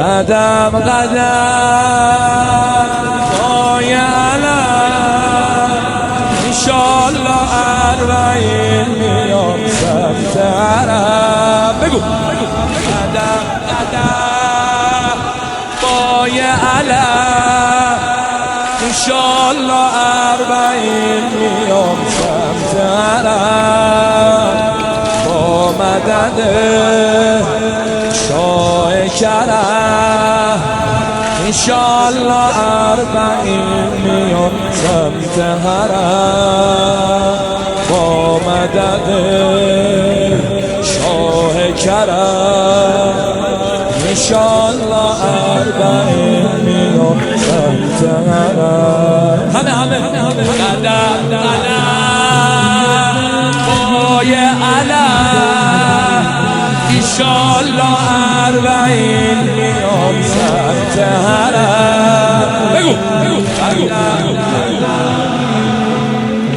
قدم قدم پای علم انشالله اربعین میام سمت حرم. بگو قدم قدم پای علم انشالله اربعین میام سمت حرم با مدد شاه کرم انشالله اربعین میام سمت حرم با مدد شاه کرم انشالله اربعین میام سمت حرم. همه قدم قدم پای علم انشالله اربعین میام سمت حرم. بگو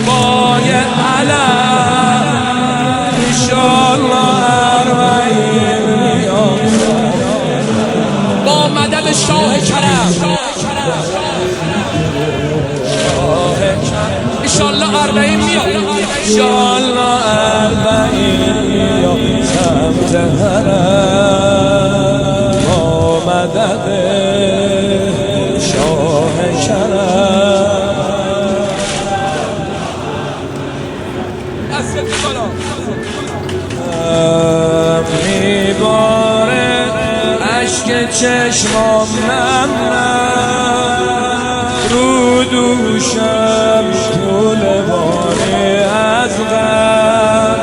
پای علم انشالله اربعین میام با مدد شاه کرم انشالله اربعین میام انشالله اربعین میام سمت حرم با مدد شاه کرم. میباره اشک چشمام نم رو دوشم طول باره از غم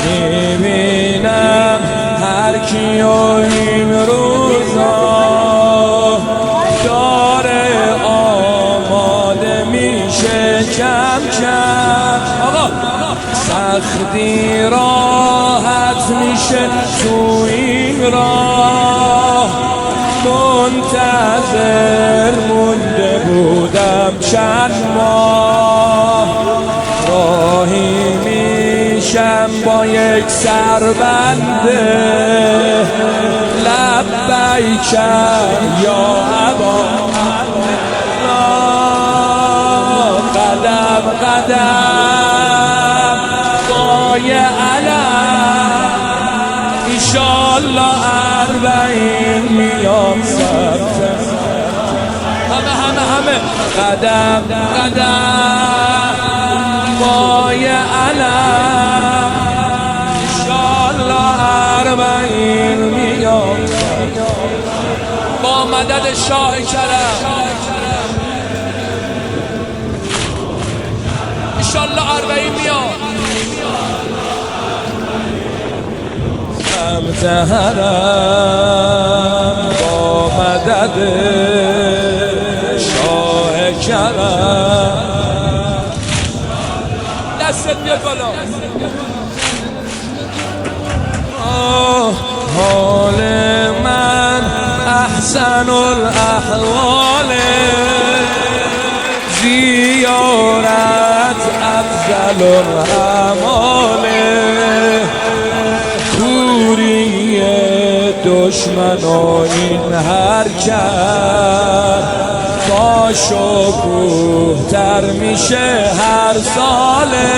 میبینم هر کیو این روزا داره آماده میشه کم کم. آقا سختی راحت میشه تو این راه منتظر مونده بودم چند ماه راهی میشم با یک سربنده لبیکم یا ابا قدم قدم پای علم انشالله اربعین میام سمت همه قدم قدم پای علم انشالله اربعین میام با مدد شاه کرم انشالله اربعین میام سمت حرم با مدد شاه کرم. دستت بیاد بالا. حال من احسن الاحوال زیارت افضل الاعمال کوری دشمن و این حرکت با شکوه تر میشه هر ساله.